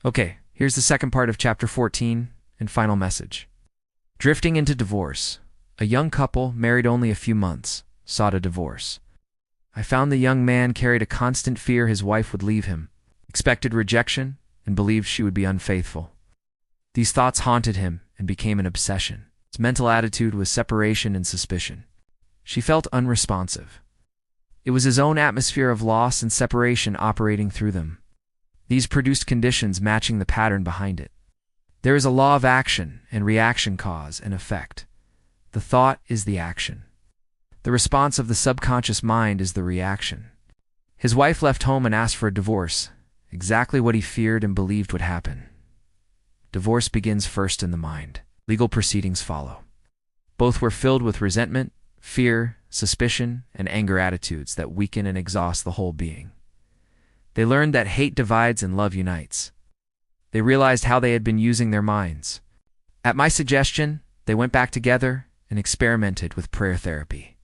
Okay, here's the second part of chapter 14 and final message. Drifting into divorce. A young couple, married only a few months, sought a divorce. I found the young man carried a constant fear his wife would leave him, expected rejection, and believed she would be unfaithful. These thoughts haunted him and became an obsession. His mental attitude was separation and suspicion. She felt unresponsive. It was his own atmosphere of loss and separation operating through them. These produced conditions matching the pattern behind it. There is a law of action and reaction, cause and effect. The thought is the action. The response of the subconscious mind is the reaction. His wife left home and asked for a divorce, exactly what he feared and believed would happen. Divorce begins first in the mind. Legal proceedings follow. Both were filled with resentment, fear, suspicion, and anger attitudes that weaken and exhaust the whole being. They learned that hate divides and love unites. They realized how they had been using their minds. At my suggestion, they went back together and experimented with prayer therapy.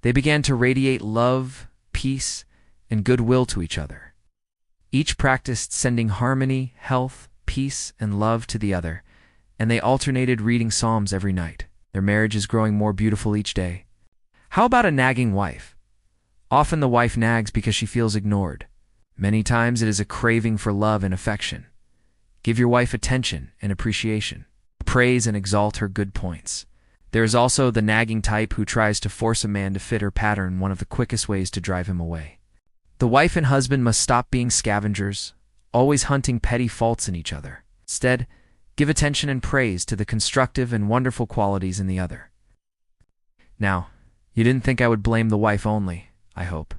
They began to radiate love, peace, and goodwill to each other. Each practiced sending harmony, health, peace, and love to the other, and they alternated reading Psalms every night. Their marriage is growing more beautiful each day. How about a nagging wife? Often the wife nags because she feels ignored. Many times it is a craving for love and affection. Give your wife attention and appreciation. Praise and exalt her good points. There is also the nagging type who tries to force a man to fit her pattern, one of the quickest ways to drive him away. The wife and husband must stop being scavengers, always hunting petty faults in each other. Instead, give attention and praise to the constructive and wonderful qualities in the other. Now, you didn't think I would blame the wife only, I hope.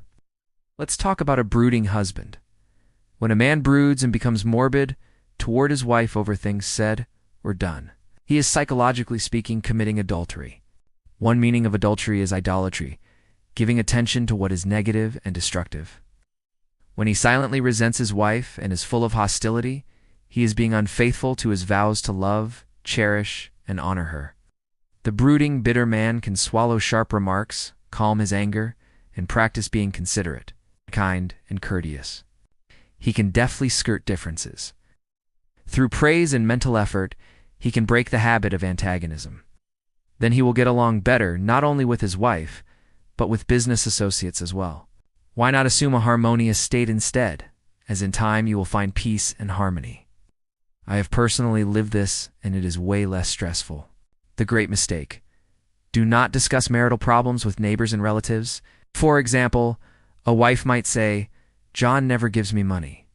Let's talk about a brooding husband. When a man broods and becomes morbid toward his wife over things said or done, he is, psychologically speaking, committing adultery. One meaning of adultery is idolatry, giving attention to what is negative and destructive. When he silently resents his wife and is full of hostility, he is being unfaithful to his vows to love, cherish, and honor her. The brooding, bitter man can swallow sharp remarks, calm his anger, and practice being considerate, kind, and courteous. He can deftly skirt differences. Through praise and mental effort, he can break the habit of antagonism. Then he will get along better not only with his wife, but with business associates as well. Why not assume a harmonious state instead, as in time you will find peace and harmony? I have personally lived this, and it is way less stressful. The great mistake. Do not discuss marital problems with neighbors and relatives. For example, a wife might say, "John never gives me money.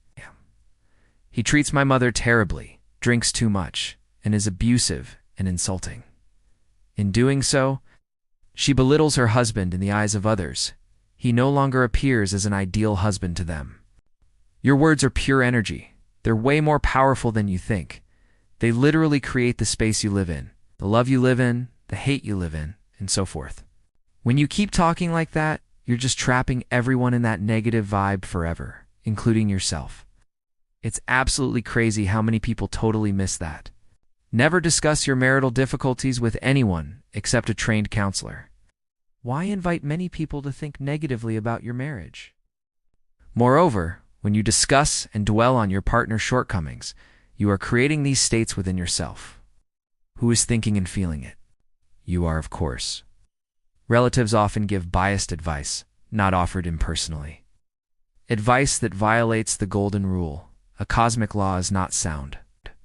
He treats my mother terribly, drinks too much, and is abusive and insulting." In doing so, she belittles her husband in the eyes of others. He no longer appears as an ideal husband to them. Your words are pure energy. They're way more powerful than you think. They literally create the space you live in, the love you live in, the hate you live in, and so forth. When you keep talking like that, you're just trapping everyone in that negative vibe forever, including yourself. It's absolutely crazy how many people totally miss that. Never discuss your marital difficulties with anyone except a trained counselor. Why invite many people to think negatively about your marriage? Moreover, when you discuss and dwell on your partner's shortcomings, you are creating these states within yourself. Who is thinking and feeling it? You are, of course. Relatives often give biased advice, not offered impersonally. Advice that violates the golden rule. A cosmic law is not sound.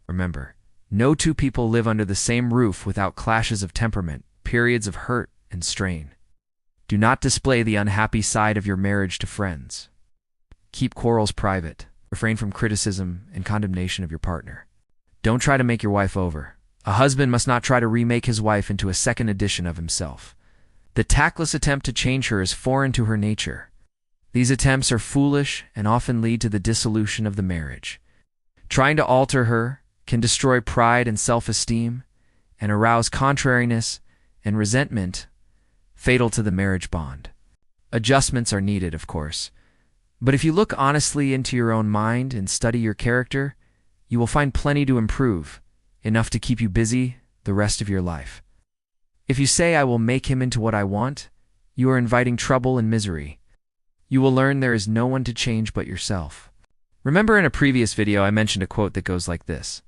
Remember, no two people live under the same roof without clashes of temperament, periods of hurt and strain. Do not display the unhappy side of your marriage to friends. Keep quarrels private. Refrain from criticism and condemnation of your partner. Don't try to make your wife over. A husband must not try to remake his wife into a second edition of himself. The tactless attempt to change her is foreign to her nature. These attempts are foolish and often lead to the dissolution of the marriage. Trying to alter her can destroy pride and self-esteem and arouse contrariness and resentment, fatal to the marriage bond. Adjustments are needed, of course. But if you look honestly into your own mind and study your character, you will find plenty to improve, enough to keep you busy the rest of your life. If you say, "I will make him into what I want," you are inviting trouble and misery. You will learn there is no one to change but yourself. Remember in a previous video I mentioned a quote that goes like this: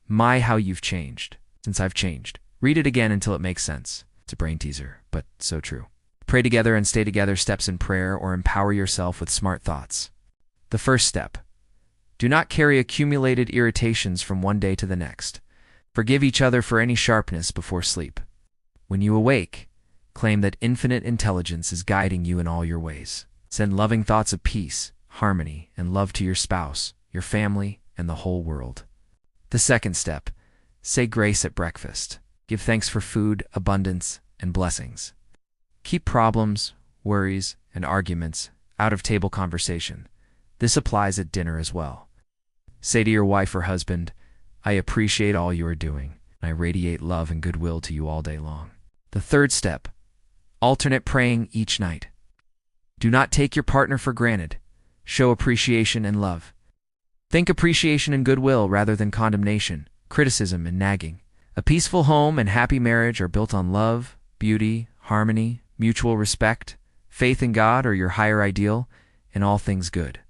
"My, how you've changed since I've changed." Read it again until it makes sense. It's a brain teaser, but so true. Pray together and stay together steps in prayer, or empower yourself with smart thoughts. The first step: do not carry accumulated irritations from one day to the next. Forgive each other for any sharpness before sleep. When you awake, claim that infinite intelligence is guiding you in all your ways. Send loving thoughts of peace, harmony, and love to your spouse, your family, and the whole world. The second step: say grace at breakfast. Give thanks for food, abundance, and blessings. Keep problems, worries, and arguments out of table conversation. This applies at dinner as well. Say to your wife or husband, "I appreciate all you are doing, and I radiate love and goodwill to you all day long." The third step: alternate praying each night. Do not take your partner for granted. Show appreciation and love. Think appreciation and goodwill rather than condemnation, criticism, and nagging. A peaceful home and happy marriage are built on love, beauty, harmony, mutual respect, faith in God or your higher ideal, and all things good.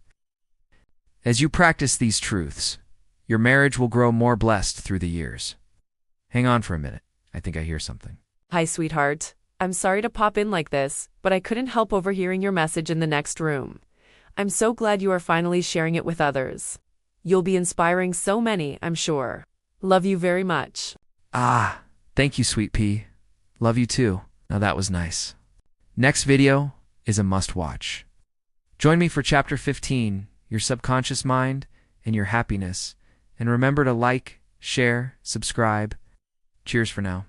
As you practice these truths, your marriage will grow more blessed through the years. Hang on for a minute. I think I hear something. Hi, sweetheart. I'm sorry to pop in like this, but I couldn't help overhearing your message in the next room. I'm so glad you are finally sharing it with others. You'll be inspiring so many, I'm sure. Love you very much. Ah, thank you, sweet pea. Love you too. Now that was nice. Next video is a must-watch. Join me for Chapter 15, Your Subconscious Mind and Your Happiness. And remember to like, share, subscribe. Cheers for now.